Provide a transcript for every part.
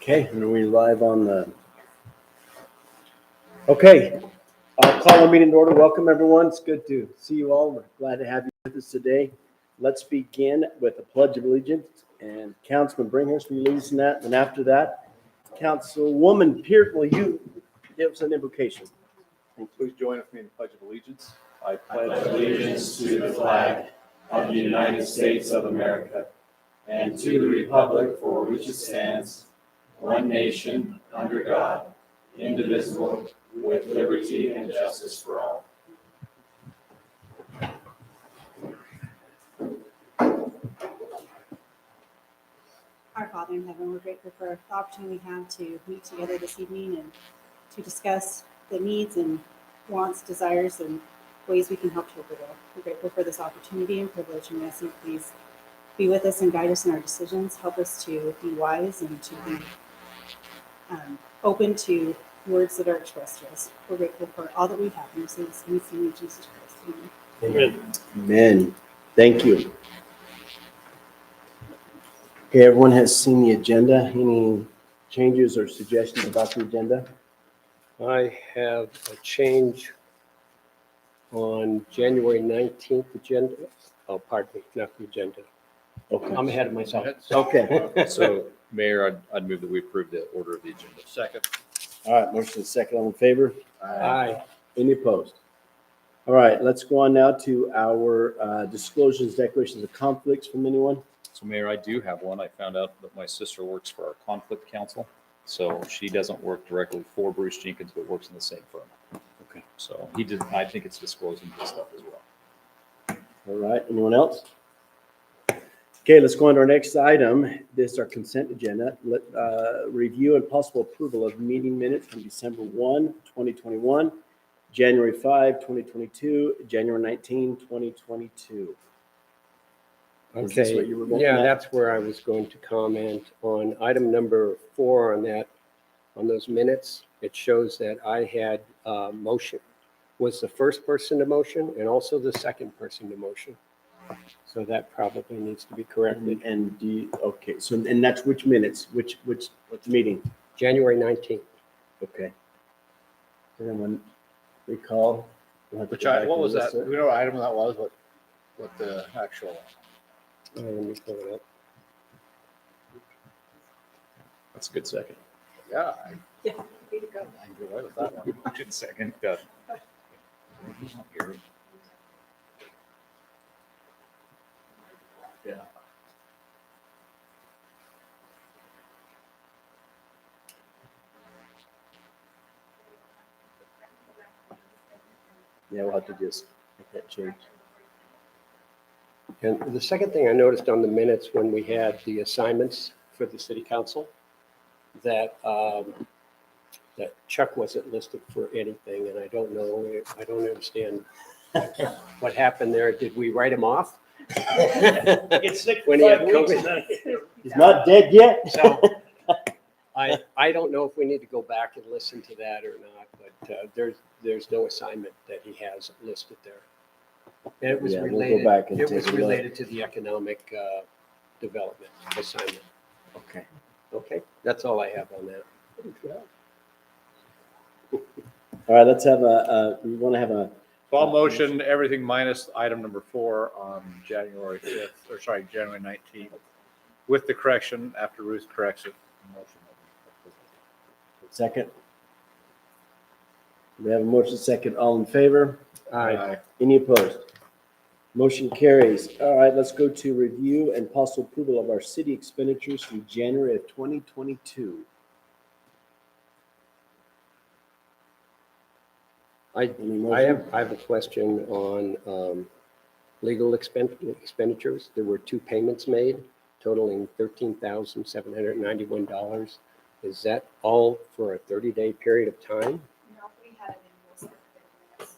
Okay, and are we live on the? Okay, I'll call the meeting to order. Welcome, everyone. It's good to see you all. We're glad to have you with us today. Let's begin with the Pledge of Allegiance, and Councilman Bringhurst will be leading that. And after that, Councilwoman Peart, will you give us an invocation? Please join with me in the Pledge of Allegiance. I pledge allegiance to the flag of the United States of America and to the republic for which it stands, one nation, under God, indivisible, with liberty and justice for all. Our Father in heaven, we're grateful for the opportunity we have to meet together this evening and to discuss the needs and wants, desires, and ways we can help children. We're grateful for this opportunity and privilege, and we ask you please be with us and guide us in our decisions. Help us to be wise and to be open to words that are expressed to us. We're grateful for all that we have, and we say this in the name of Jesus Christ. Amen. Amen. Thank you. Okay, everyone has seen the agenda. Any changes or suggestions about the agenda? I have a change on January 19th agenda. Oh, pardon me, not the agenda. Okay. I'm ahead of myself. Okay. So, Mayor, I'd move that we approve the order of the agenda. Second. All right, motion is second. All in favor? Aye. Any opposed? All right, let's go on now to our disclosures, declarations of conflicts from anyone. So, Mayor, I do have one. I found out that my sister works for our conflict council. So she doesn't work directly for Bruce Jenkins, but works in the same firm. Okay. So he did. I think it's disclosing this stuff as well. All right, anyone else? Okay, let's go on to our next item. This is our consent agenda. Review and possible approval of meeting minutes from December 1, 2021, January 5, 2022, January 19, 2022. Is this Okay, what you were looking yeah, at? that's where I was going to comment on item number 4 on that, on those minutes. It shows that I had motion, was the first person to motion and also the second person to motion. So that probably needs to be corrected. And do you, okay, so, and that's which minutes, which meeting? January 19th. Okay. Does anyone recall? We'll have to Which go back what and was that? listen. Do we know what item that was? What the actual? Let me pull it up. That's a good second. Yeah, Yeah, way to go. I can go right with that one. Good second. Yeah. Yeah, we'll have to just make that change. And the second thing I noticed on the minutes when we had the assignments for the city council, that that Chuck wasn't listed for anything, and I don't know, I don't understand what happened there. Did we write him off? It's sick When he had COVID. He's not dead yet. So I don't know if we need to go back and listen to that or not, but there's no assignment that he has listed there. And it was Yeah, we'll go related, back and it take was a look. related to the economic development assignment. Okay. Okay, that's all I have on that. All right, let's have we want to have a, So I'll motion everything minus item number 4 on January 5th, or sorry, January 19th, with the correction after Ruth corrects it. Motion. second. We have a motion second. All in favor? Aye. Any opposed? Motion carries. All right, let's go to review and possible approval of our city expenditures from January of 2022. Any I motion? have a question on legal expenditures. There were 2 payments made totaling $13,791. Is that all for a 30-day period of time? No, we had an invoice for 30 minutes.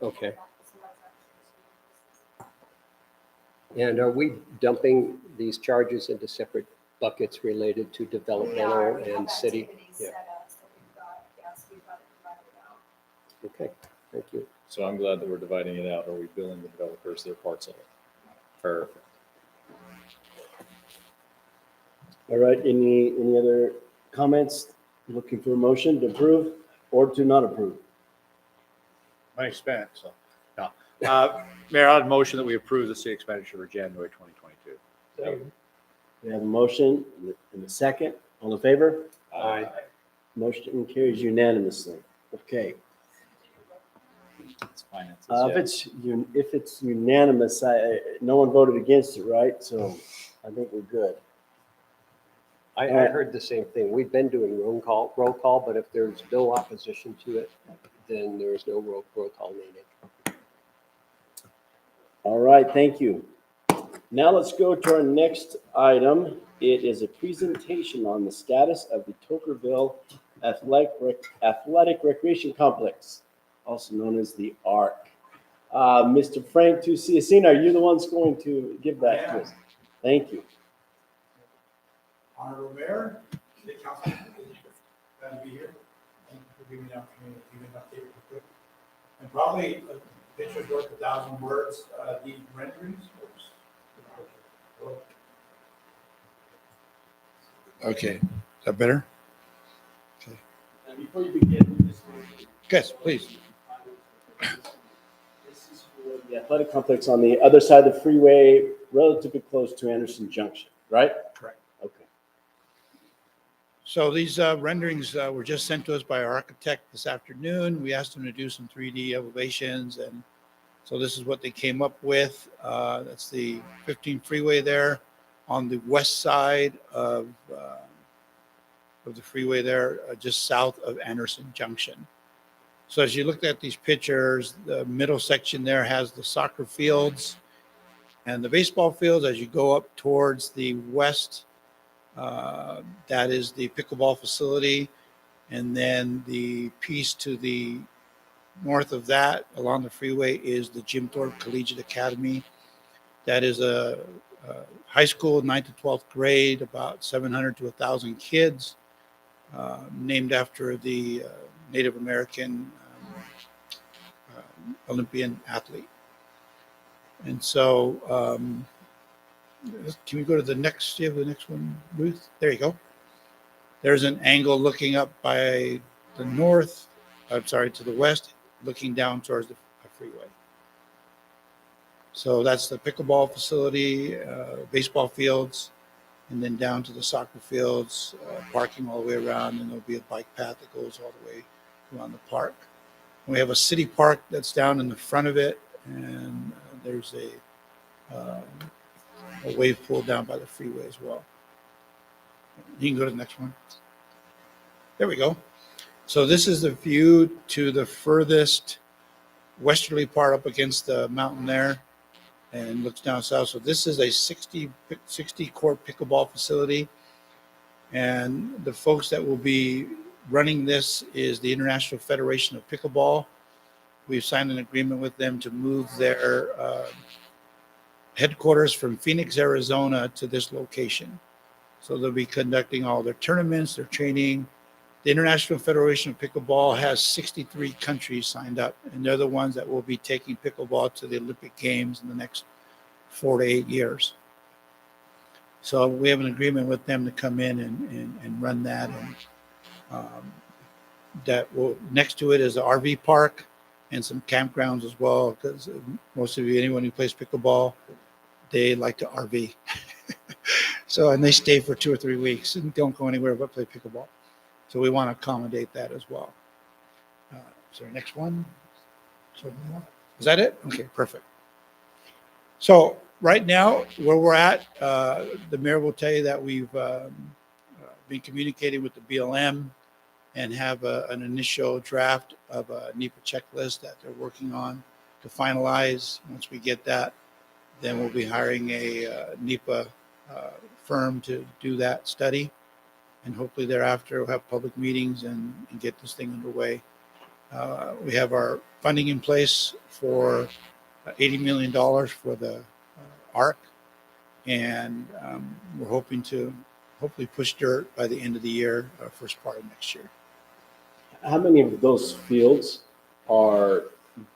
Okay. And are we dumping these charges into separate buckets related to developmental and city? Yeah. Okay, thank you. So I'm glad that we're dividing it out. Are we billing the developers their parts of it? Perfect. All right, any other comments? Looking for a motion to approve or to not approve? Money spent, so, no. Mayor, I'd motion that we approve the city expenditure for January 2022. We have a motion and a second. All in favor? Aye. Motion carries unanimously. Okay. It's finances, If it's unanimous, no one voted against it, right? So I think we're good. I heard the same thing. We've been doing roll call, but if there's no opposition to it, then there is no roll call needed. All right, thank you. Now let's go to our next item. It is a presentation on the status of the Tokerville Athletic Recreation Complex, also known as the ARC. Mr. Frank Tuciasina, are you the ones going to give that to us? Thank you. Honorable Mayor, City Council, glad to be here. Thank you for giving me the opportunity to give an update real quick. And probably a picture's worth 1,000 words. These renderings. Okay, is that better? Okay. And before you begin, we just want to. Yes, please. This is for the athletic complex on the other side of the freeway, relatively close to Anderson Junction, right? Correct. Okay. So these renderings were just sent to us by our architect this afternoon. We asked him to do some 3D elevations, and so this is what they came up with. That's the 15 freeway there on the west side of the freeway there, just south of Anderson Junction. So as you look at these pictures, the middle section there has the soccer fields and the baseball fields. As you go up towards the west, that is the pickleball facility. And then the piece to the north of that along the freeway is the Jim Thorpe Collegiate Academy. That is a high school, 9th to 12th grade, about 700 to 1,000 kids, named after the Native American Olympian athlete. And so, can we go to the next? Do you have the next one, Ruth? There you go. There's an angle looking up by the north, to the west, looking down towards the freeway. So that's the pickleball facility, baseball fields, and then down to the soccer fields, parking all the way around, and there'll be a bike path that goes all the way around the park. And we have a city park that's down in the front of it, and there's a wave pool down by the freeway as well. You can go to the next one. There we go. So this is the view to the furthest westerly part up against the mountain there, and looks down south. So this is a 60 court pickleball facility, and the folks that will be running this is the International Federation of Pickleball. We've signed an agreement with them to move their headquarters from Phoenix, Arizona to this location. So they'll be conducting all their tournaments, their training. The International Federation of Pickleball has 63 countries signed up, and they're the ones that will be taking pickleball to the Olympic Games in the next 4 to 8 years. So we have an agreement with them to come in and run that. And that will, next to it is the RV park and some campgrounds as well, because most of you, anyone who plays pickleball, they like to RV. So, and they stay for 2 or 3 weeks and don't go anywhere but play pickleball. So we want to accommodate that as well. So next one. So is that it? Okay, perfect. So right now, where we're at, the mayor will tell you that we've been communicating with the BLM and have an initial draft of a NEPA checklist that they're working on to finalize. Once we get that, then we'll be hiring a NEPA firm to do that study. And hopefully thereafter we'll have public meetings and get this thing underway. We have our funding in place for $80 million for the ARC. And we're hoping to hopefully push dirt by the end of the year, first part of next year. How many of those fields are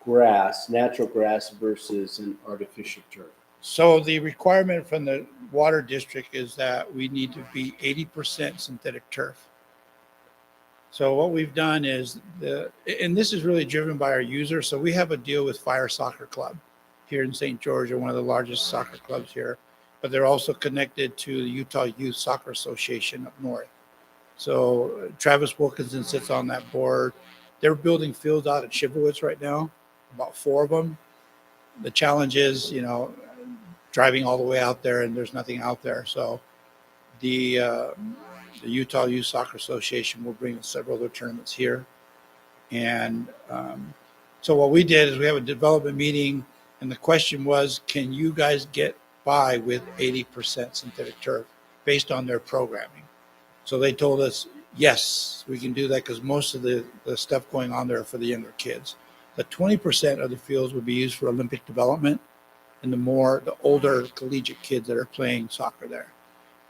grass, natural grass versus an artificial turf? So the requirement from the water district is that we need to be 80% synthetic turf. So what we've done is and this is really driven by our users. So we have a deal with Fire Soccer Club here in St. George, one of the largest soccer clubs here, but they're also connected to the Utah Youth Soccer Association up north. So Travis Wilkinson sits on that board. They're building fields out at Chivowitz right now, about 4 of them. The challenge is, driving all the way out there and there's nothing out there. So the Utah Youth Soccer Association will bring several other tournaments here. And so what we did is we have a development meeting, and the question was, can you guys get by with 80% synthetic turf based on their programming? So they told us, yes, we can do that because most of the stuff going on there are for the younger kids. The 20% of the fields would be used for Olympic development and the older collegiate kids that are playing soccer there.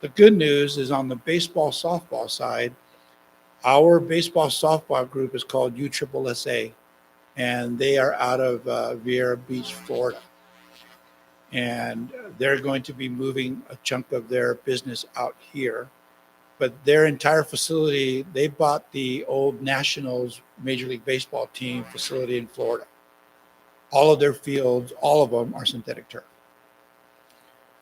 The good news is on the baseball, softball side, our baseball, softball group is called USSSA, and they are out of Vieira Beach, Florida. And they're going to be moving a chunk of their business out here. But their entire facility, they bought the old Nationals Major League Baseball team facility in Florida. All of their fields, all of them are synthetic turf.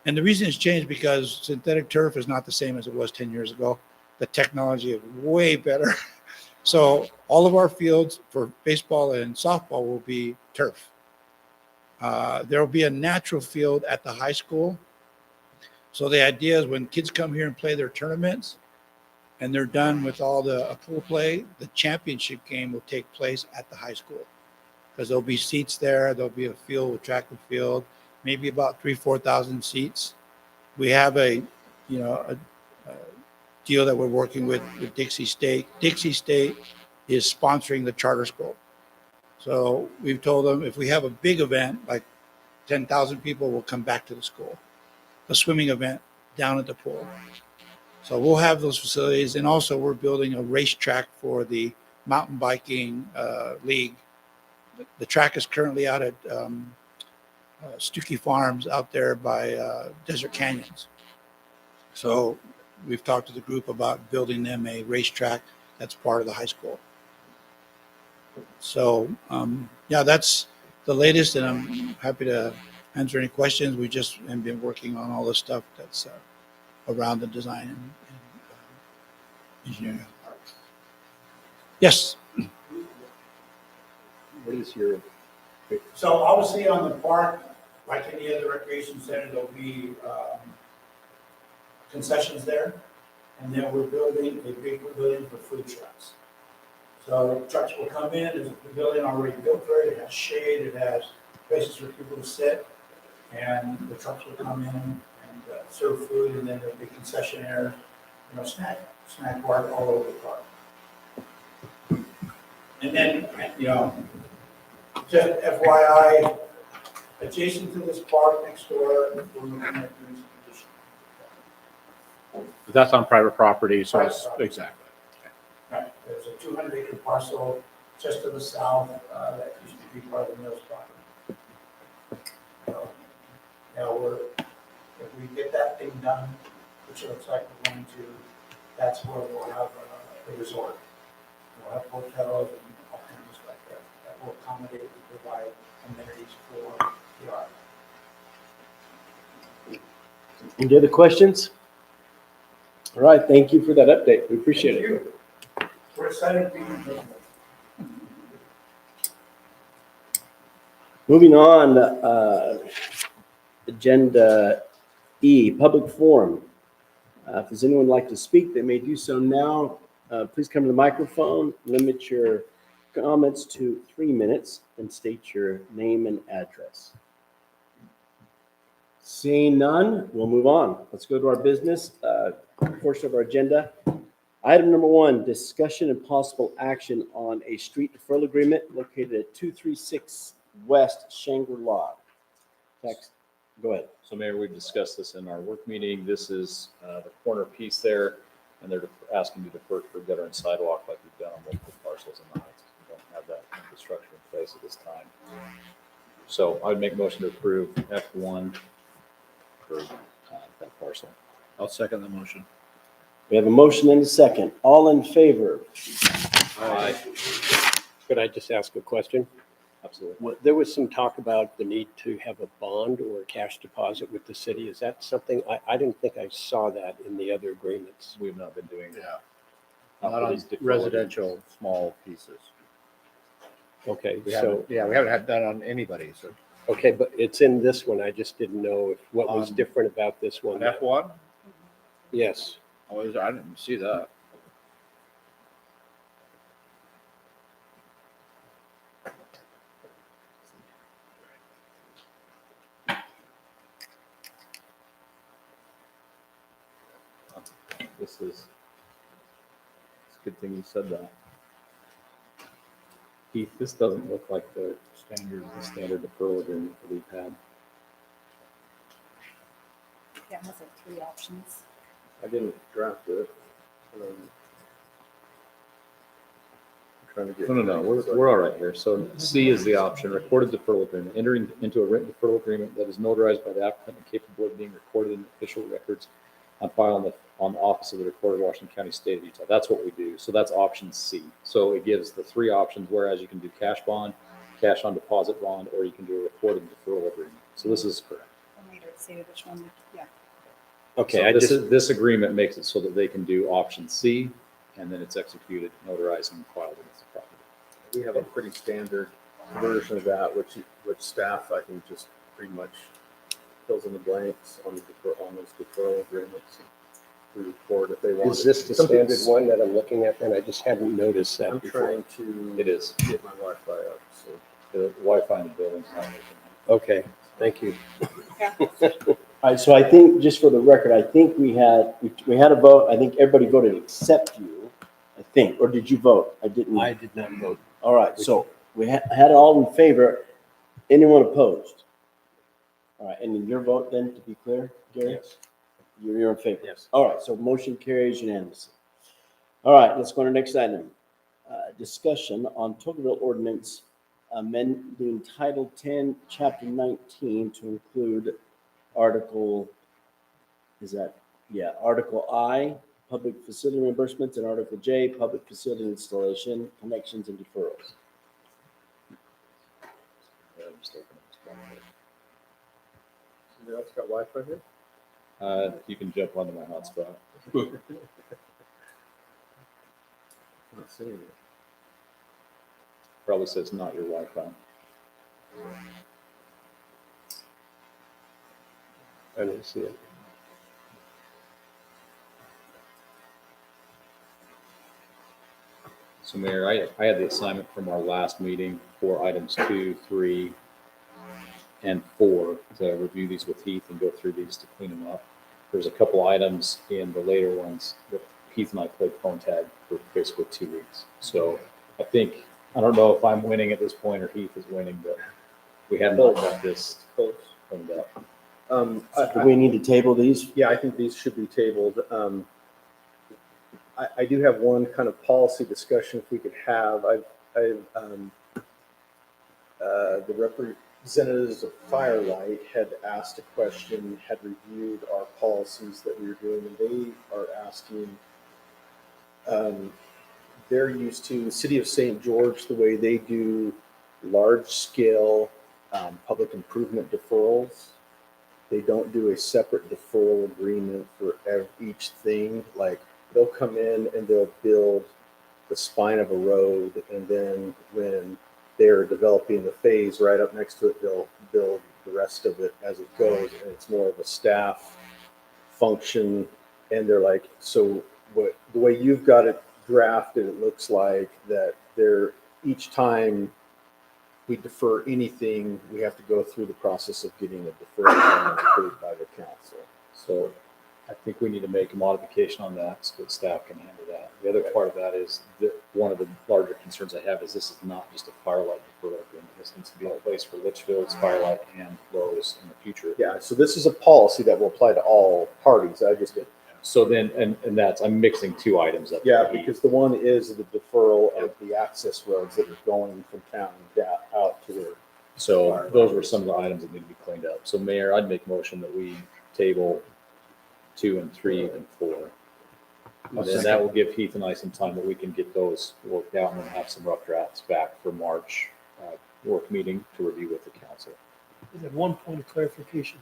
And the reason it's changed because synthetic turf is not the same as it was 10 years ago. The technology is way better. So all of our fields for baseball and softball will be turf. There will be a natural field at the high school. So the idea is when kids come here and play their tournaments and they're done with all the pool play, the championship game will take place at the high school because there'll be seats there. There'll be a field with track and field, maybe about 4,000 seats. We have a deal that we're working with Dixie State. Dixie State is sponsoring the charter school. So we've told them if we have a big event, like 10,000 people will come back to the school. A swimming event down at the pool. So we'll have those facilities. And also we're building a racetrack for the mountain biking league. The track is currently out at Stuckey Farms out there by Desert Canyons. So we've talked to the group about building them a racetrack that's part of the high school. So that's the latest, and I'm happy to answer any questions. We just have been working on all the stuff that's around the design and engineering. Yes. What is your, So obviously on the park, like any other recreation center, there'll be concessions there. And then we're building a big pavilion for food trucks. So trucks will come in, there's a pavilion already built for it, it has shade, it has places for people to sit. And the trucks will come in and serve food, and then there'll be concessionaire, snack bar all over the park. And then, just FYI, adjacent to this park next door, we're looking at doing some additional. But that's on private property, so it's, Private property. exactly. Right, there's a 200-acre parcel just to the south that used to be part of the Mills property. So, now if we get that thing done, which it looks like we're going to, that's where we'll have a resort. We'll have hotels and all kinds of stuff that will accommodate and provide amenities for the art. Any other questions? All right, thank you for that update. We appreciate it. Thank you. We're excited to be here. Moving on, agenda E, public forum. If there's anyone who'd like to speak, they may do so now. Please come to the microphone, limit your comments to 3 minutes, and state your name and address. Seeing none, we'll move on. Let's go to our business portion of our agenda. Item number 1, discussion and possible action on a street deferral agreement located at 236 West Shangri-La. Text, go ahead. So Mayor, we've discussed this in our work meeting. This is the corner piece there, and they're asking to defer for gutter and sidewalk like we've done on multiple parcels in the Heights. We don't have that infrastructure in place at this time. So I would make a motion to approve F1 for that parcel. I'll second the motion. We have a motion and a second. All in favor? Aye. Could I just ask a question? Absolutely. There was some talk about the need to have a bond or a cash deposit with the city. Is that something, I didn't think I saw that in the other agreements. We have not been doing that. Yeah. Not for on these deferral residential, small pieces. Okay, We so, haven't, yeah, we haven't had that on anybody, so. okay, but it's in this one. I just didn't know what was On- different about this one. On F1? Yes. Oh, I didn't see that. This is, it's a good thing you said that. Keith, this doesn't look like the standard deferral agreement that we've had. Yeah, it has like 3 options. I didn't draft it. I'm trying to get. No, we're all right here. So C is the option, recorded deferral agreement, entering into a written deferral agreement that is notarized by the applicant and capable of being recorded in official records on file on the office of the recorder of Washington County, State of Utah. That's what we do. So that's option C. So it gives the 3 options, whereas you can do cash bond, cash on deposit bond, or you can do a recorded deferral agreement. So this is correct. And later say which one, yeah. Okay, So I this just, is, this agreement makes it so that they can do option C, and then it's executed, notarized, and filed against the property. We have a pretty standard version of that, which staff, I think, just pretty much fills in the blanks on those deferral agreements. We record if they want. is this the standard one that I'm looking at? And I just hadn't noticed that I'm before. trying to. It is. Get my Wi-Fi up, so. The Wi-Fi in the building's not working. Okay, thank you. All right, so I think, just for the record, I think we had a vote. I think everybody voted except you, I think, or did you vote? I didn't. I did not vote. All right, so we had it all in favor. Anyone opposed? All right, and then your vote then, to be clear, Gary? Yes. You're in favor? Yes. All right, so motion carries unanimously. All right, let's go to the next item. Discussion on Tocqueville ordinance amending Title 10, Chapter 19 to include Article I, public facility reimbursements, and Article J, public facility installation, connections, and deferrals. I'm just opening this one. Somebody else got Wi-Fi here? You can jump onto my hotspot. Not seeing it. Probably says not your Wi-Fi. I didn't see it. So Mayor, I had the assignment from our last meeting for items 2, 3, and 4 to review these with Heath and go through these to clean them up. There's a couple items in the later ones that Heath and I played phone tag for basically 2 weeks. So I think, I don't know if I'm winning at this point or Heath is winning, but we have not got this Close. cleaned up. Do we need to table these? Yeah, I think these should be tabled. I do have one kind of policy discussion if we could have. The representatives of Firelight had asked a question, had reviewed our policies that we were doing, and they are asking, they're used to the City of St. George, the way they do large-scale public improvement deferrals. They don't do a separate deferral agreement for each thing. Like, they'll come in and they'll build the spine of a road, and then when they're developing the phase right up next to it, they'll build the rest of it as it goes, and it's more of a staff function. And they're like, so what the way you've got it drafted, it looks like that each time we defer anything, we have to go through the process of getting a deferral plan approved by the council. So I think we need to make a modification on that so that staff can handle that. The other part of that is that one of the larger concerns I have is this is not just a Firelight deferral agreement. This needs to be in place for Litchfield's, Firelight, and Lowe's in the future. Yeah, so this is a policy that will apply to all parties. I just did. So then, and that's, I'm mixing 2 items up. Yeah, because the one is the deferral of the access roads that are going from town out to where. So those were some of the items that need to be cleaned up. So Mayor, I'd make a motion that we table 2 and 3 and 4. And then that will give Heath and I some time that we can get those worked out and then have some rough drafts back for March work meeting to review with the council. Is it one point of clarification?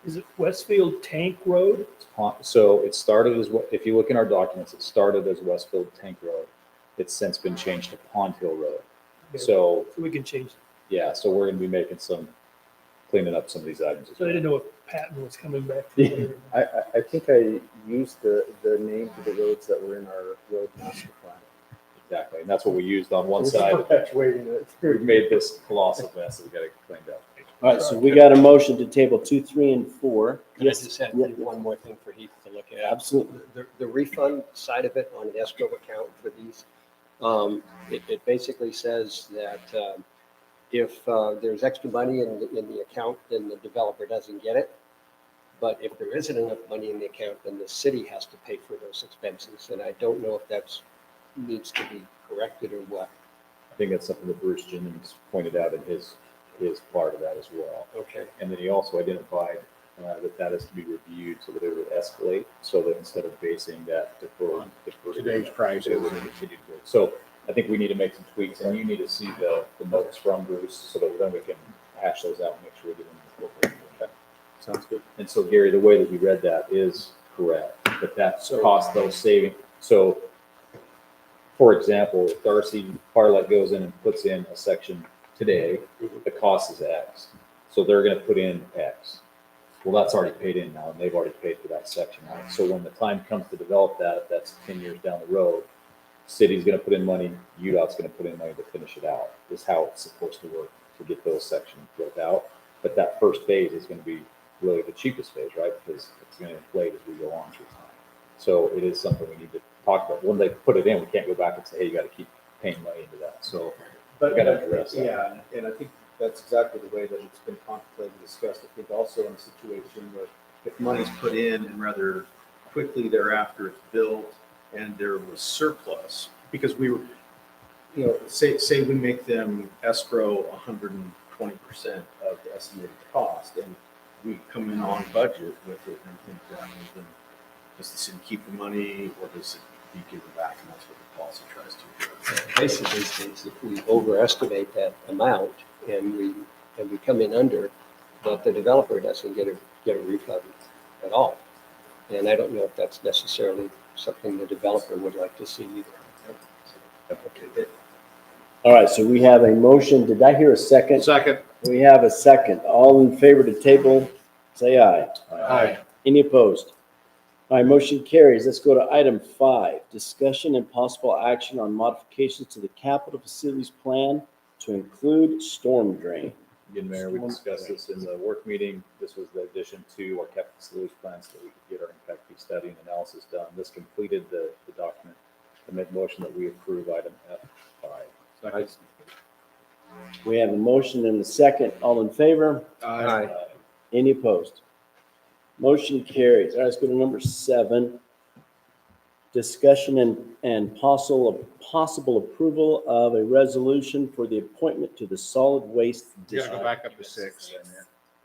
Is it Westfield Tank Road? So it started as, if you look in our documents, it started as Westfield Tank Road. It's since been changed to Pond Hill Road. So, So we can change it. yeah, so we're gonna be making cleaning up some of these items. as So I well. didn't know if Patton was coming back. I think I used the name to the roads that were in our road master plan. Exactly, and that's what we used on one side. Perpetuating it. We've made this colossal mess that we gotta clean up. All right, so we got a motion to table 2, 3, and 4. Can I just add one more thing for Heath to look at? Absolutely. The refund side of it on an escrow account for these, it basically says that if there's extra money in the account, then the developer doesn't get it. But if there isn't enough money in the account, then the city has to pay for those expenses. And I don't know if that's needs to be corrected or what. I think that's something that Bruce Jennings pointed out in his part of that as well. Okay. And then he also identified that is to be reviewed so that it would escalate, so that instead of basing that deferred Today's prices. it would continue to go. So I think we need to make some tweaks, and you need to see the notes from Bruce, so that then we can hash those out and make sure we get them incorporated. Okay? Sounds good. And so Gary, the way that we read that is correct, but that cost those saving. So, for example, if Darcy Parlet goes in and puts in a section today, the cost is X. So they're gonna put in X. Well, that's already paid in now, and they've already paid for that section. Right? So when the time comes to develop that, if that's 10 years down the road, city's gonna put in money, UDOT's gonna put in money to finish it out, is how it's supposed to work, to get those sections built out. But that first phase is gonna be really the cheapest phase, right? Because it's gonna inflate as we go on through time. So it is something we need to talk about. When they put it in, we can't go back and say, hey, you gotta keep paying money into that. So But, we gotta address that. yeah, and I think that's exactly the way that it's been contemplated and discussed. I think also in a situation where if money's put in and rather quickly thereafter it's built and there was surplus, because we were, say we make them escrow 120% of the estimated cost and we come in on budget with it and think that, then does the city keep the money or does it be given back? And that's what the policy tries to do. Basically states if we overestimate that amount and we come in under, that the developer doesn't get a refund at all. And I don't know if that's necessarily something the developer would like to see either. All right, so we have a motion. Did I hear a second? Second. We have a second. All in favor to table, say aye. Aye. Any opposed? All right, motion carries. Let's go to item 5, discussion and possible action on modifications to the capital facilities plan to include storm drain. Again, Mayor, we discussed this in the work meeting. This was the addition to our capital facilities plans so that we could get our impact fee study and analysis done. This completed the document. I make motion that we approve item F5. We have a motion and a second. All in favor? Aye. Any opposed? Motion carries. All right, let's go to number 7. Discussion and possible approval of a resolution for the appointment to the solid waste You gotta go district. back up to 6.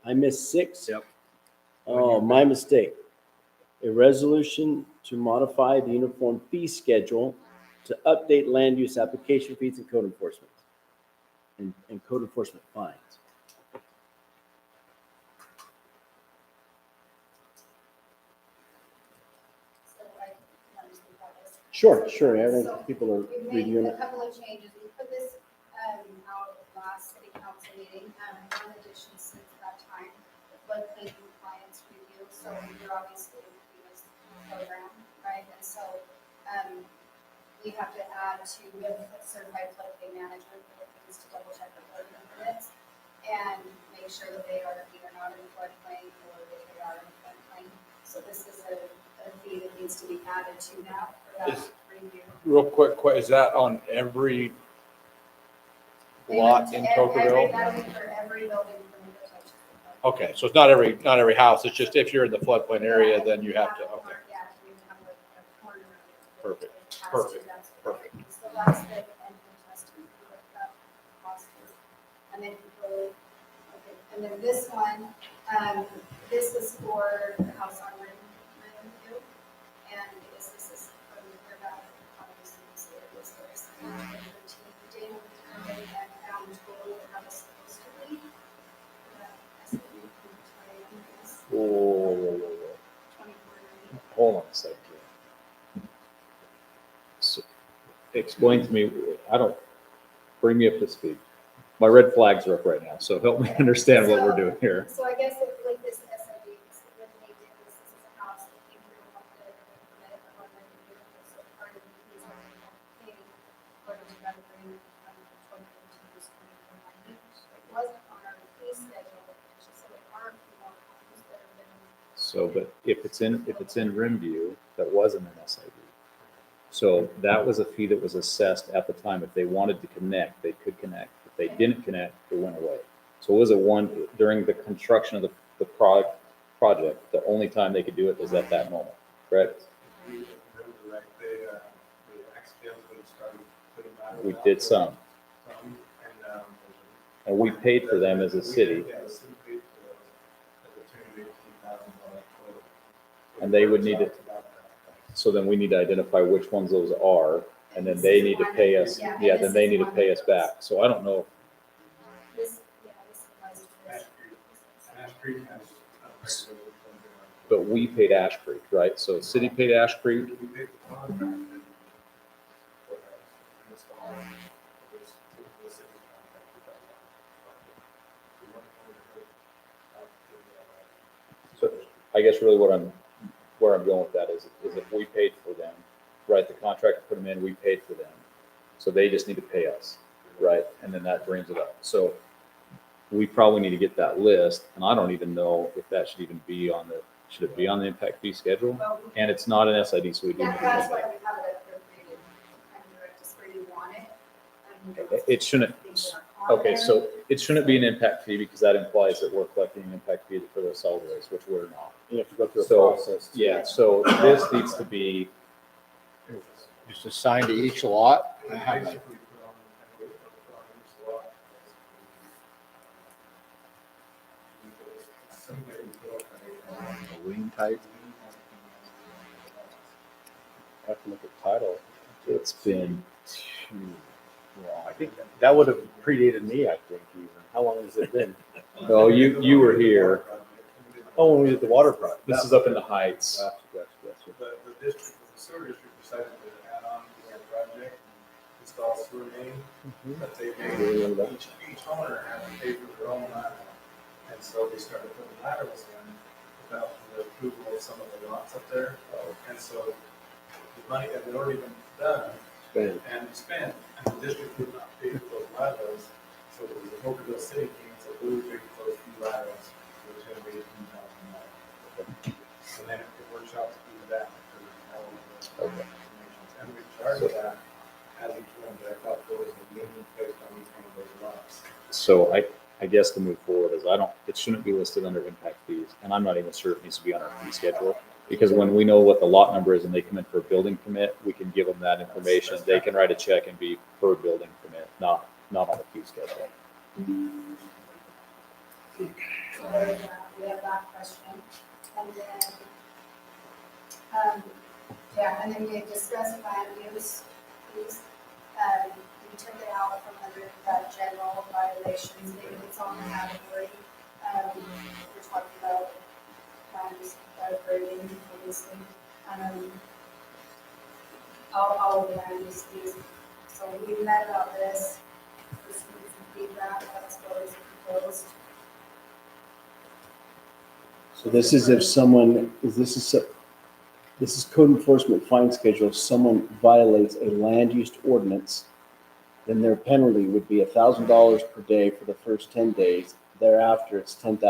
I missed 6? Yep. Oh, my mistake. A resolution to modify the uniform fee schedule to update land use application fees and code enforcement. And code enforcement fines. Sure. I think people are We reviewing made a it. couple of changes. We put this out last city council meeting, one addition since that time, the floodplain compliance review. So you're obviously in this program, right? And so we have to add to, we have to put certified floodplain management for things to double check the flood permits and make sure that they are either not in the floodplain or if they are in the floodplain. So this is a fee that needs to be added to that for that review. Real quick, is that on every lot in Tocqueville? That'll be for every building permit that touches the flood. Okay, so it's not every house. It's just if you're in the floodplain area, then you have to, okay. Yeah, you have a corner. of it. Perfect. It has to, Perfect. that's Perfect. So that's the end testament, what that cost is. And then people, okay, and then this one, this is for the house on Rim, and I guess this is from the back, obviously, so it was very similar. The data we come in and found total that that was supposed to be. Whoa, whoa, whoa, whoa, whoa. 24. Hold on a second. So, explain to me, bring me up to speed. My red flags are up right now, so help me understand what we're doing here. So I guess if like this SID, what they did was this is a house that came through on the permit of one hundred years, so part of the fees are paid according to that agreement from 2015 to 2019. It wasn't on our fee schedule, it's just so there are more homes that have been. So, but if it's in Rimview, that wasn't an SID. So that was a fee that was assessed at the time. If they wanted to connect, they could connect. If they didn't connect, it went away. So it was during the construction of the project, the only time they could do it was at that moment, correct? We did some. And we paid for them as a city. And they would need to, so then we need to identify which ones those are, and then they need to pay us, yeah, then they need to pay us back. So I don't know, This, yeah, this was. but we paid Ash Creek, right? So the city paid Ash Creek, so I guess really where I'm going with that is if we paid for them, right, the contractor put them in, we paid for them. So they just need to pay us, right? And then that brings it up. So we probably need to get that list, and I don't even know if that should even be should it be on the impact fee schedule? Well, And it's not an SID, so we do. yeah, that's why we have it appropriated, and direct us where you want it. It shouldn't, okay, so it shouldn't be an impact fee because that implies that we're collecting an impact fee for the solid waste, which we're not. You have to go through a So, process. yeah, so this needs to be, Just assigned to each lot. Lien type. I have to look at title. It's been too long. I think that would have predated me, I think, even. How long has it been? Oh, you were here. Oh, when we did the water project. This is up in the Heights. Gotcha. The district, the sewer district decided to add on to their project, install sewer main, but they made, each owner had to pay for their own lateral. And so they started putting laterals in without the approval of some of the lots up there. And so the money had already been done Spend. and spent, and the district would not pay for those laterals. So the Pocatello City came and said, we will pay for those few laterals, which is going to be $18,000. So then it works out to be that for all of the information. And we charge that as each one, but I thought there was a lien placed on each one of those lots. So I guess to move forward is it shouldn't be listed under impact fees. And I'm not even sure it needs to be on our fee schedule. Because when we know what the lot number is and they come in for a building permit, we can give them that information. They can write a check and be per building permit, not on the fee schedule. So there's that, we have that question. And then, and then we discussed land use, fees. We took it out from under that general violations, maybe it's on the category. We're talking about land use grading, obviously. All of the land use fees. So we met about this, received some feedback, that's what was proposed. So this is if someone, this is code enforcement fine schedule. If someone violates a land use ordinance, then their penalty would be $1,000 per day for the first 10 days. Thereafter, it's $10,000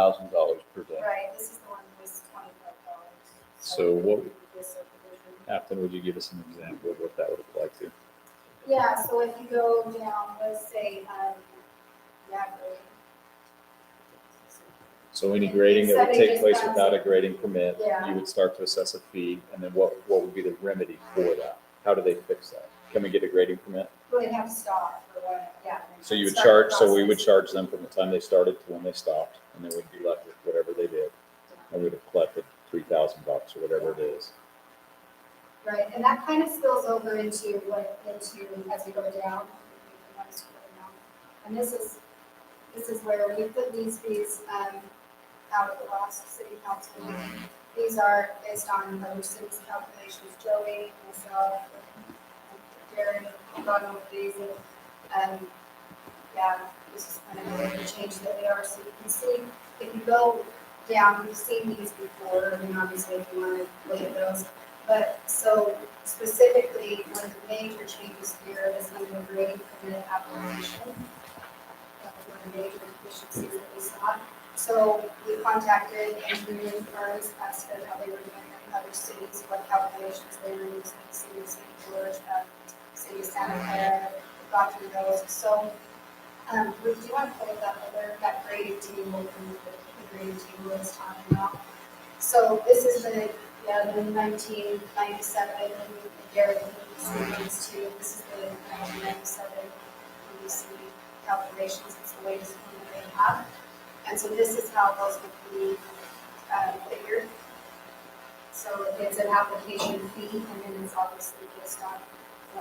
per day. Right, this is the one that was $25. So what, This subdivision. Afton, would you give us an example of what that would apply to? Yeah, so if you go down, let's say, yeah, grading. So any grading that would take place without a grading permit, Yeah. you would start to assess a fee, and then what would be the remedy for that? How do they fix that? Can we get a grading permit? Well, they have to stop for one, yeah. So you would Start the charge, so we would process. charge them from the time they started to when they stopped, and then we'd be left with whatever they did. $1,000 or whatever it is. Right, and that kind of spills over into as we go down. And this is where we put these fees, out of the last city council meeting. These are based on other cities' calculations, Joey, myself, Jared, gone over these, and, yeah, this is kind of the change that they are, so you can see, if you go down, you've seen these before, I mean, obviously, if you want to look at those, but, so specifically, one of the major changes here is under the grading permit application. That was one of the major deficiencies that we saw. So we contacted engineering firms, asked them how they were doing in other cities, what calculations they were using, city of St. George, city of Santa Clara, got through those. So, we do want to pull that grading table, the grading table is talking about. So this is the 1997, and Garrett, these two, this is the 1997, you see calculations, it's the latest one that they have. And so this is how those would be figured. So it's an application fee, and then it's obviously based on,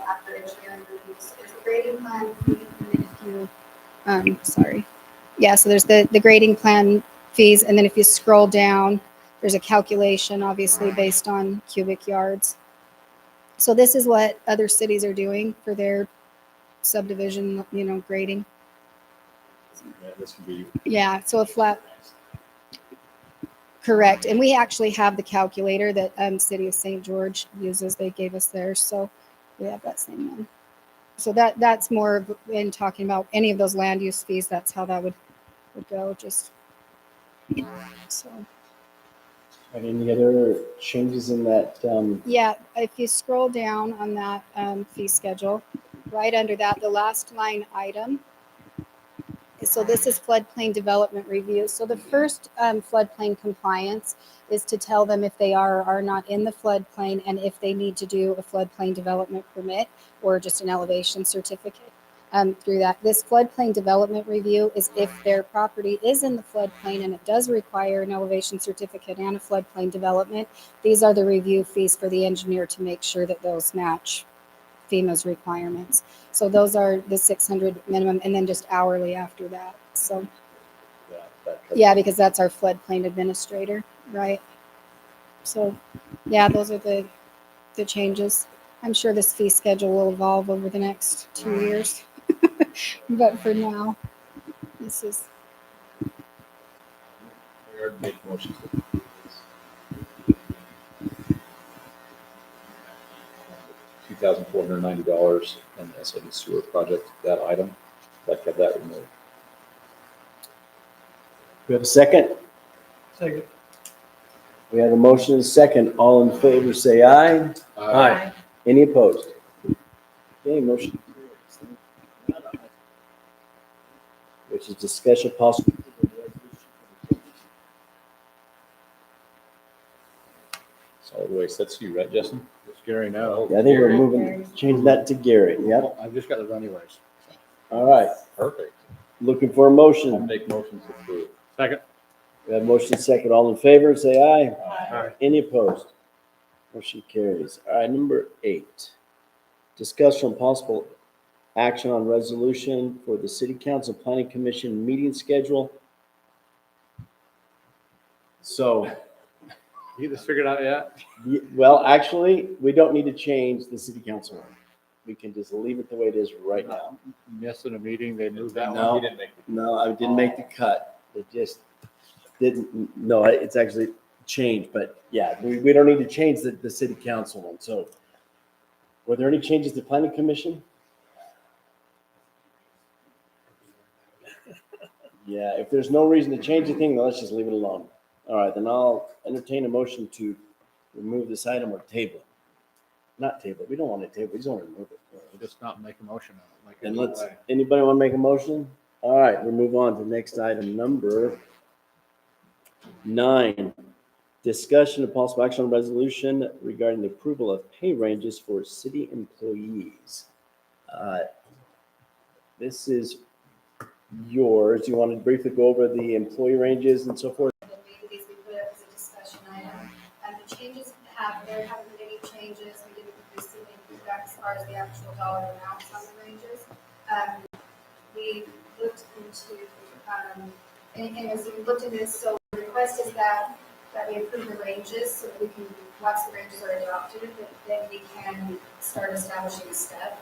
after engineering reviews. So there's a grading plan fee, and then if you, sorry. Yeah, so there's the grading plan fees, and then if you scroll down, there's a calculation, obviously, based on cubic yards. So this is what other cities are doing for their subdivision, grading. Yeah, this would be. Yeah, so a flat, correct. And we actually have the calculator that City of St. George uses. They gave us theirs, so we have that same one. So that's more in talking about any of those land use fees. That's how that would go. Just so. And any other changes in that? Yeah, if you scroll down on that fee schedule, right under that, the last line item. So this is floodplain development review. So the first floodplain compliance is to tell them if they are or are not in the floodplain and if they need to do a floodplain development permit or just an elevation certificate through that. This floodplain development review is if their property is in the floodplain and it does require an elevation certificate and a floodplain development. These are the review fees for the engineer to make sure that those match FEMA's requirements. So those are the 600 minimum, and then just hourly after that. So yeah, because that's our floodplain administrator, right? So yeah, those are the changes. I'm sure this fee schedule will evolve over the next 2 years, but for now, this is. We already made motions. $2,490 in the SAD sewer project, that item. I'd like to have that removed. We have a second? Second. We have a motion and a second. All in favor, say aye. Aye. Any opposed? Okay, motion carries. Which is discussion possible. Solid waste, that's you, right, Justin? It's Gary now. Yeah, I think we're moving, changing that to Gary. Yep. I've just got those anyways. All right. Perfect. Looking for a I'll motion. make motions to approve. Second. We have motion and second. All in favor, say aye. Aye. Any opposed? Motion carries. All right, number 8. Discussion on possible action on resolution for the City Council Planning Commission meeting schedule. So, You get this figured out yet? well, actually, we don't need to change the city council one. We can just leave it the way it is right now. Missing a meeting, they moved that No. one. He didn't make the. No, I didn't make the cut. It just didn't, no, it's actually changed, but yeah, we don't need to change the city council one. So were there any changes to planning commission? Yeah, if there's no reason to change anything, then let's just leave it alone. All right, then I'll entertain a motion to remove this item or table it. Not table it. We don't want to table, we just want to remove it. We'll just not make a motion on it. Like And any let's, way. anybody want to make a motion? All right, we'll move on to the next item, number 9. Discussion of possible action on resolution regarding the approval of pay ranges for city employees. This is yours. You want to briefly go over the employee ranges and so forth? These we put up as a discussion item. And far as the actual dollar amounts on the ranges. We looked into, and as we looked into this, so the request is that we approve the ranges so that we can, once the ranges are adopted, then we can start establishing a step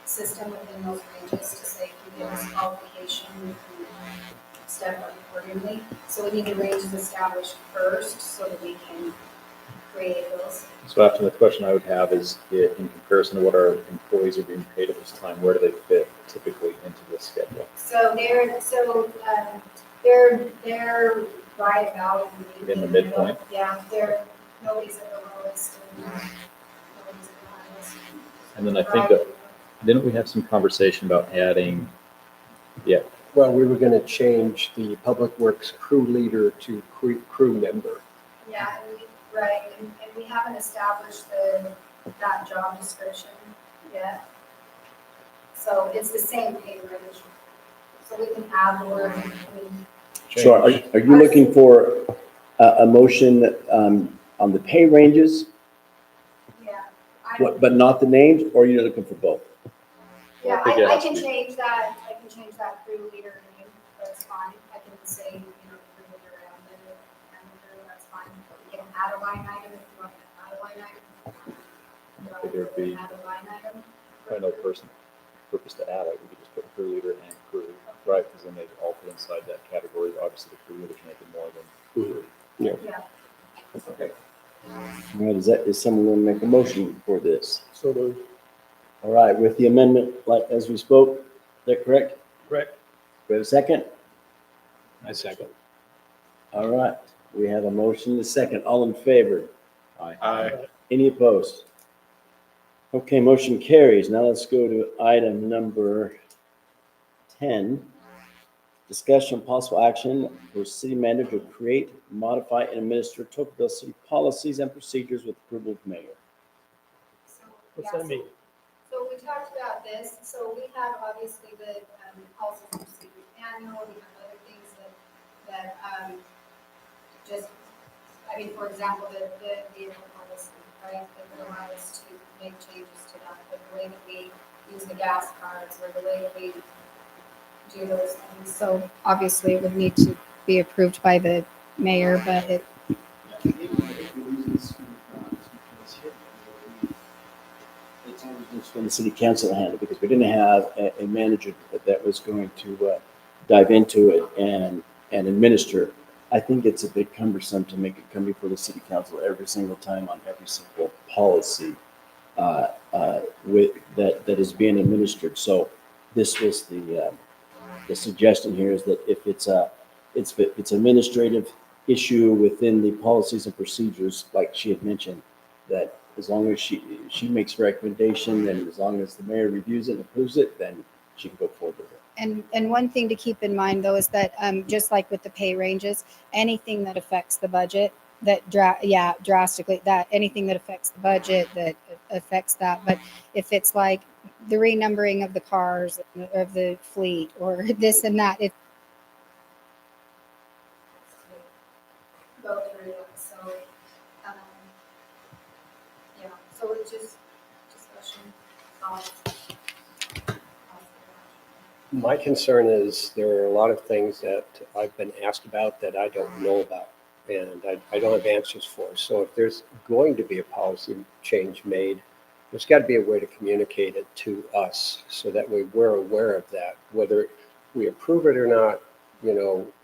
system within those ranges to say, if you give us qualification, we can step up accordingly. So we need the ranges established first so that we can create those. So after the question I would have is, in comparison to what our employees are being paid at this time, where do they fit typically into this schedule? So they're right about In the midpoint? Yeah, nobody's at the lowest and nobody's at the highest. And then I think that, didn't we have some conversation about adding, Well, we were going to change the Public Works crew leader to crew member. Yeah, and we haven't established that job description yet. So it's the same pay range. So we can add the word, So are you looking for a motion on the pay ranges, yeah. but not the names, or you're looking for both? Yeah, I think it I has can to be- change that, crew leader name, that's fine. I can say, crew leader and manager, that's fine. You can add a line item if you want to add a line item. Would there be- Add a line item. I know purpose to add it, we could just put crew leader and crew, right? Because then they all fit inside that category. Obviously, the crew leader's making more than crew. Yeah. Okay. All right, is someone going to make a motion for this? So moved. All right, with the amendment, like, as we spoke, is that correct? Correct. We have a second? I second. All right, we have a motion, and a second. All in favor? Aye. Any opposed? Okay, motion carries. Now let's go to item number 10. Discussion and possible action for city manager to create, modify, and administer Tocqueville city policies and procedures with approval of mayor. So, What's yeah, that mean? So we talked about this, so we have obviously the policies and procedures manual, we have other things that for example, the vehicle policy, right? That would allow us to make changes to that, but the way that we use the gas cards or the way that we do those things. So obviously it would need to be approved by the mayor, but it, It's always just from the city council to handle, because we didn't have a manager that was going to dive into it and administer. I think it's a bit cumbersome to make it come before the city council every single time on every single policy that is being administered. So this was the suggestion here is that if it's administrative issue within the policies and procedures, like she had mentioned, that as long as she makes a recommendation and as long as the mayor reviews it and approves it, then she can go forward with it. And one thing to keep in mind though is that just like with the pay ranges, anything that affects the budget drastically, that anything that affects the budget that affects that. But if it's like the renumbering of the cars of the fleet or this and that, it go through it, so, so it's just discussion, thoughts. My concern is there are a lot of things that I've been asked about that I don't know about and I don't have answers for. So if there's going to be a policy change made, there's got to be a way to communicate it to us so that we're aware of that. Whether we approve it or not,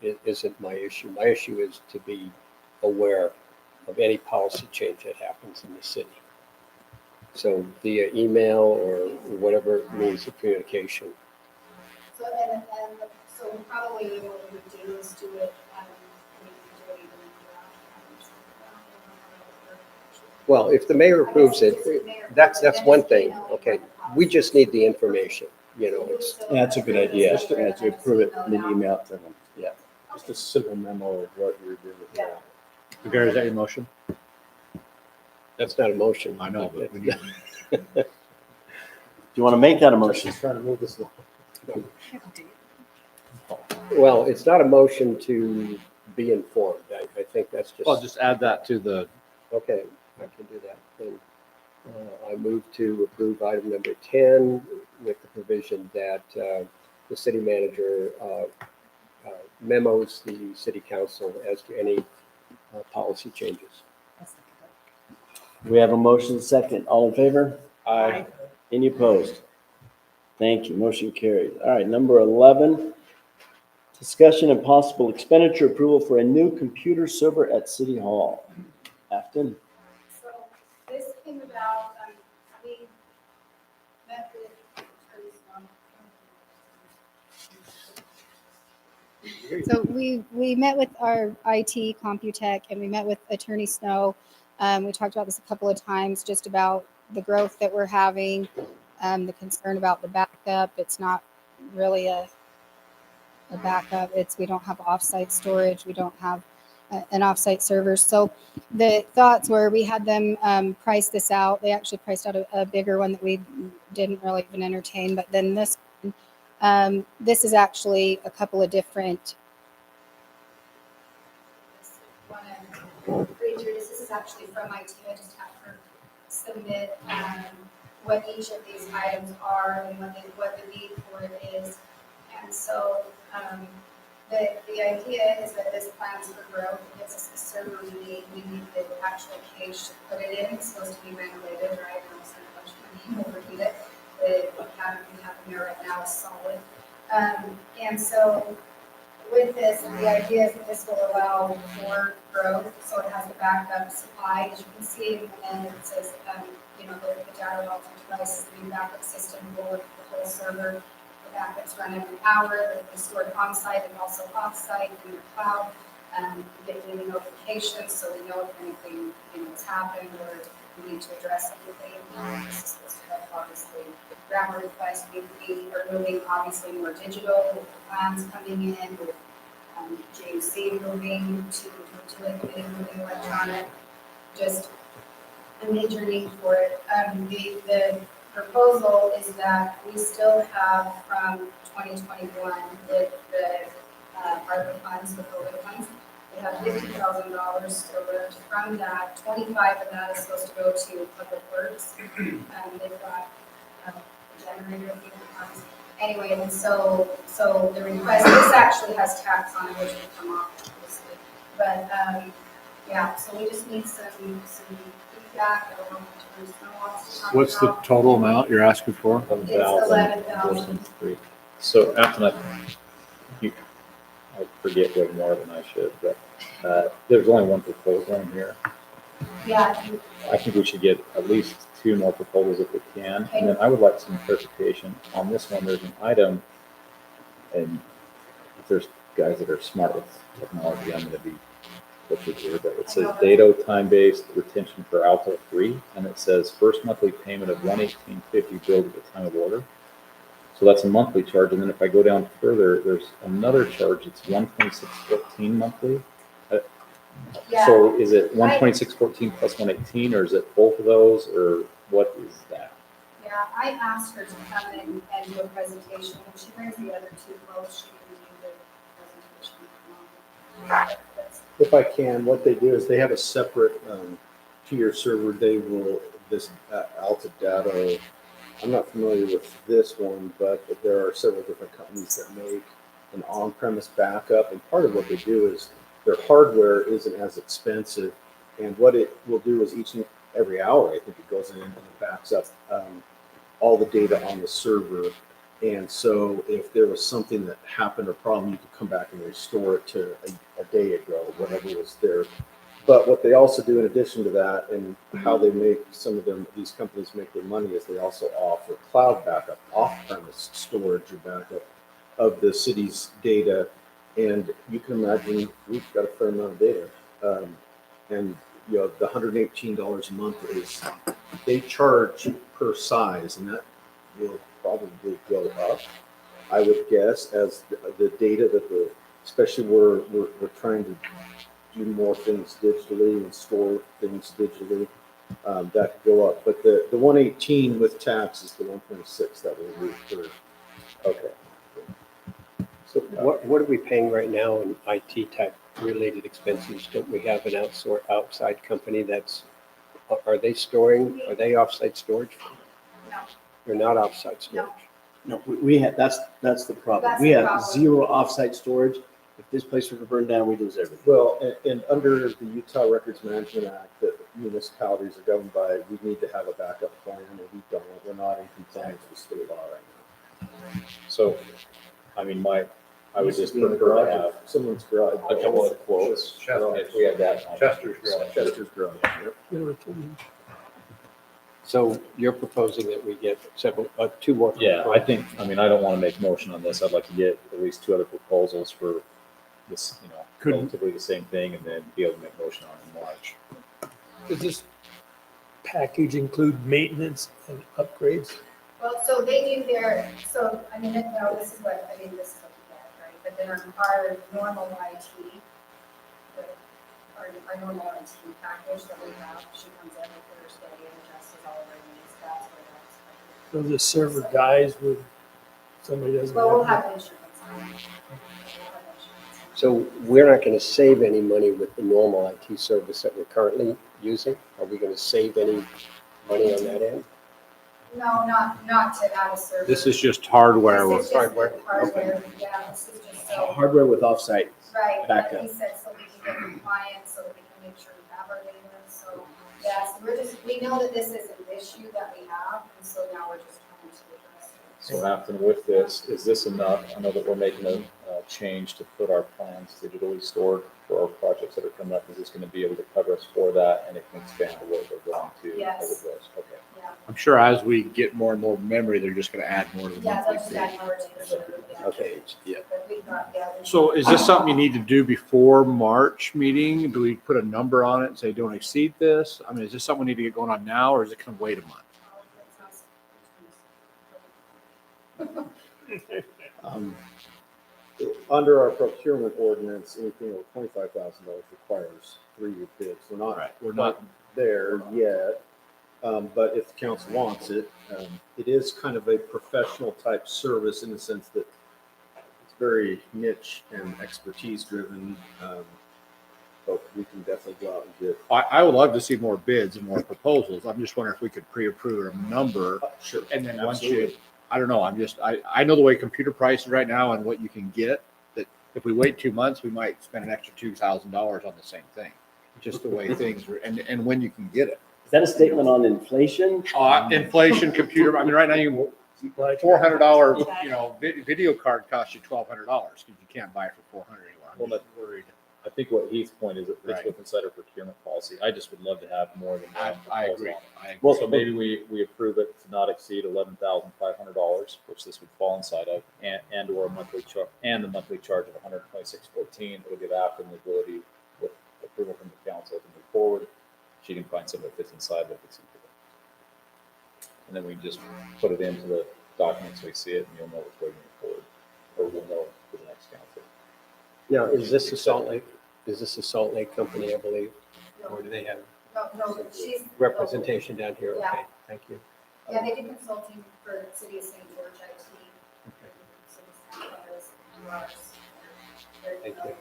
it isn't my issue. My issue is to be aware of any policy change that happens in the city. So via email or whatever means of communication. So, so probably what we would do is do it, do it even in Well, if the mayor approves it, that's one thing. Okay, we just need the information, it's, That's a good idea. Yeah, to approve it and then email it to them. Yeah. Just a simple memo of what you're doing. Yeah. Gary, is that your motion? that's not a motion. I know, but we need. Do you want to make that a motion? Just trying to move this along. Well, it's not a motion to be informed. I think that's Well, just add that to the, okay, I can do that. Then I move to approve item number 10 with the provision that the city manager memos the city council as to any policy changes. We have a motion second. All in favor? Aye. Any opposed? Thank you. Motion carries. All right, number 11, discussion and possible expenditure approval for a new computer server at City Hall. Afton? So this came about, we met with So we met with our IT Computech and we met with Attorney Snow. We talked about this a couple of times, just about the growth that we're having, the concern about the backup. It's not really a backup. We don't have offsite storage. We don't have an offsite server. So the thoughts were we had them price this out. They actually priced out a bigger one that we didn't really even entertain. But then this is actually a couple of different. This is actually from IT. I just have her submit what each of these items are and what the need for it is. And so the idea is that this plans for growth. It gives us the server we need. We need the actual cage to put it in. It's supposed to be ventilated, right? And also a bunch of money overheat it. The cabinet we have in there right now is solid. And so with this, the idea is that this will allow more growth, so it has a backup supply. As you can see, and it says, the data vault device is the new backup system for the whole server. The backups run every hour. They're stored on-site and also off-site in the cloud. We get daily notifications, so we know if anything has happened or we need to address anything. This is supposed to help, obviously. Grammar requests, we are moving obviously more digital with the plans coming in, with JC moving to moving electronic, just a major need for it. The proposal is that we still have from 2021 the ARPA funds, the COVID funds. We have $50,000 still left from that. 25 of that is supposed to go to Public Works. They've got a generator funds. Anyway, and so the request, this actually has tax on it, which will come off, obviously. But so we just need some feedback. I don't know if Mr. Snow wants to talk What's the about. total amount you're asking for? It's 11,000. So Afton, I forget way more than I should, but there's only one proposal in here. Yeah, I think we should get at least 2 more proposals if we can. And then I would like some clarification on this one. There's an item, and if there's guys that are smart with technology, I'm going to be butchered here, but it says data time-based retention for Alto 3, and it says first monthly payment of $118.50 billed at the time of order. So that's a monthly charge. And then if I go down further, there's another charge. It's $126.14 monthly. yeah. So is it 126.14 plus 118, or is it both of those, or what is that? Yeah, I asked her to come in and do a presentation. When she brings the other 2 quotes, she can do the presentation. If I can, what they do is they have a separate tier server. They will, this Alta Data, I'm not familiar with this one, but there are several different companies that make an on-premise backup. And part of what they do is their hardware isn't as expensive. And what it will do is each and every hour, I think it goes in and it backs up all the data on the server. And so if there was something that happened or problem, you could come back and restore it to a day ago, whatever was there. But what they also do in addition to that, and how they make some of them, these companies make their money, is they also offer cloud backup, off-premise storage or backup of the city's data. And you can imagine we've got a fair amount of data. And the $118 a month is, they charge per size, and that will probably go up, I would guess, as the data that especially we're trying to do more things digitally and store things digitally, that could go up. But the 118 with tax is the 126 that will move through. Okay. So what are we paying right now in IT type related expenses? Don't we have an outside company that's are they storing, are they offsite storage? No. They're not offsite storage? No, we had, that's the problem. That's We the have problem. zero offsite storage. If this place were to burn down, we'd lose everything. Well, and under the Utah Records Management Act that municipalities are governed by, we need to have a backup plan, and we don't. We're not in compliance with state law right now. So, I mean, I would just Be in the prefer to garage, have someone's garage. a couple of quotes. If we had that. Chester's garage. Chester's garage, yep. So you're proposing that we get two more? Yeah, I think, I mean, I don't want to make a motion on this. I'd like to get at least 2 other proposals for this, relatively the same thing, and then be able to make a motion on it in March. Does this package include maintenance and upgrades? Well, so they do their, so, I mean, no, this is what you get, right? But then our normal IT, our normal IT package that we have, she comes every Thursday and adjusts all of our needs, that's where that's. So the server dies with somebody doesn't Well, we'll have? have insurance on it. We'll have insurance. So we're not going to save any money with the normal IT service that we're currently using? Are we going to save any money on that end? No, not to add a server. This is just hardware. This is just hardware. Hardware, yeah, this is just so, Hardware with offsite. right, backup. like he said, so we can get compliant, so that we can make sure we have our data, so, yeah, so we know that this is an issue that we have, and so now we're just trying to address it. So Afton, with this, is this enough? I know that we're making a change to put our plans digitally stored for our projects that are coming up. Is this going to be able to cover us for that, and it can expand to what we're going to? Yes. Okay. Yeah, I'm sure as we get more and more memory, they're just going to add more to the yeah, monthly that's fee. that number two, yeah. Okay, yeah. But we got, yeah. So is this something you need to do before March meeting? Do we put a number on it and say, don't exceed this? I mean, is this something we need to get going on now, or is it going to wait a month? Under our procurement ordinance, anything over $25,000 requires 3-year bids. We're not there yet. But if the council wants it, it is kind of a professional type service in the sense that it's very niche and expertise driven. But we can definitely go out and get. I would love to see more bids and more proposals. I'm just wondering if we could pre-approve a number. Sure. And then once Absolutely. I don't know, I know the way computer prices right now and what you can get, that if we wait 2 months, we might spend an extra $2,000 on the same thing. Just the way things are, and when you can get it. Is that a statement on inflation? Inflation, computer, I mean, right now you $400, video card costs you $1,200 because you can't buy it for $400 anymore. I'm just worried. I think what Heath's point is, it fits Right. with inside our procurement policy. I just would love to have more than one I proposal agree. on it. I agree. Well, So maybe we approve it to not exceed $11,500, which this would fall inside of, and or a monthly charge, and the monthly charge of $126.14. It'll give Afton the ability, with approval from the council, to move forward. She can find something that fits inside what fits equal. And then we just put it into the document so we see it, and you'll know which way to move forward, or we'll know for the next council. Now, is this a Salt Lake company, I believe? Or do they have No, she's. representation down here? Yeah. Okay, thank you. Yeah, they do consulting for City of St. George IT. City of St. Clair's, and ours. They're Thank you. familiar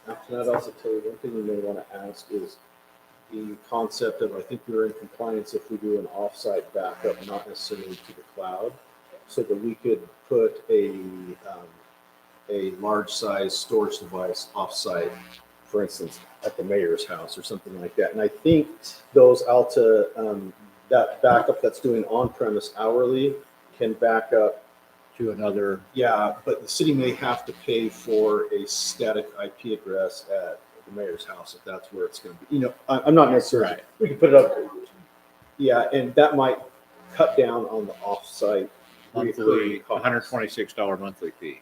with Can I also tell you, one thing you may want to ask is the concept of, I think we're in compliance if we do an offsite backup, not necessarily to the cloud, so that we could put a large size storage device offsite, for instance, at the mayor's house or something like that. And I think those Alta, that backup that's doing on-premise hourly can back up. To another, Yeah, but the city may have to pay for a static IP address at the mayor's house if that's where it's going to be. I'm not necessarily, Right. we can put it up. Yeah, and that might cut down on the offsite monthly, recurring costs. $126 monthly fee.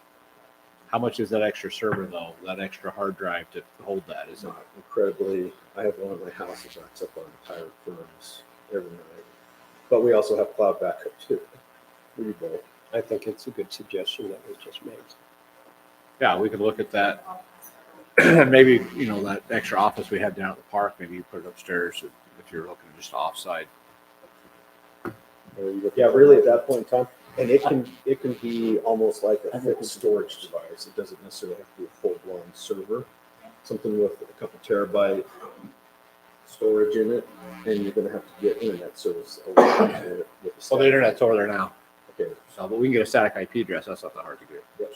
How much is that extra server though, that extra hard drive to hold that? Is It's it? not incredibly, I have one at my house that backs up our entire furnace every night. But we also have cloud backup too. We do both. I think it's a good suggestion that was just made. Yeah, we could look at that. Maybe, that extra office we had down at the park, maybe you put it upstairs if you're looking just offsite. Yeah, really at that point in time, and it can be almost like a fixed storage device. It doesn't necessarily have to be a full blown server. Something with a couple terabyte storage in it, and you're gonna have to get internet service over to it with the. So the internet's over there now. Okay. So, but we can get a static IP address. That's not that hard to do. Yes.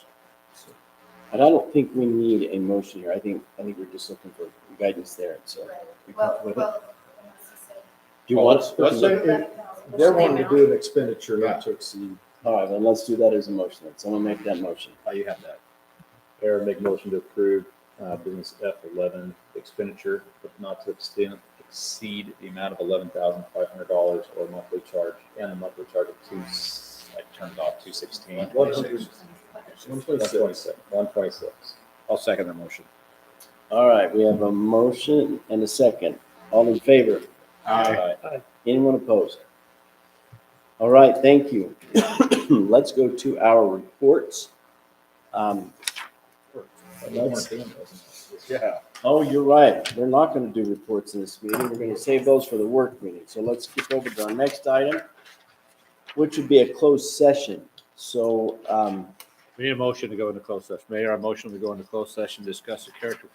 And I don't think we need a motion here. I think we're just looking for guidance there, so. you Well, comfortable with it? well, unless you say. Do you want? Let's say- They're wanting to do an expenditure not to exceed. All right, then let's do that as a motion. Then someone make that motion. Oh, you have that. Mayor, make a motion to approve business F11 expenditure, but not to exceed the amount of $11,500 or monthly charge, and a monthly charge of I turned off 216. 126. I'll second the motion. All right, we have a motion and a second. All in favor? Aye. Anyone opposed? All right, thank you. Let's go to our reports. Yeah. Oh, you're right. We're not going to do reports in this meeting. We're going to save those for the work meeting. So let's skip over to our next item, which would be a closed session. So, We need a motion to go into closed session. Mayor, a motion to go into closed session, discuss the character,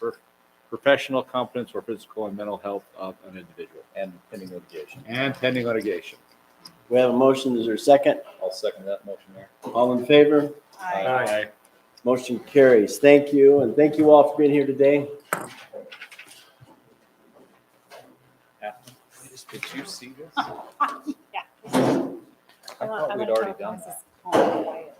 professional competence or physical and mental health of an individual And pending litigation. and pending litigation. we have a motion. Is there a second? I'll second that motion, Mayor. All in favor? Aye. Motion carries. Thank you, and thank you all for being here today. Did you see this? Yeah. I thought we'd already done that. Quiet.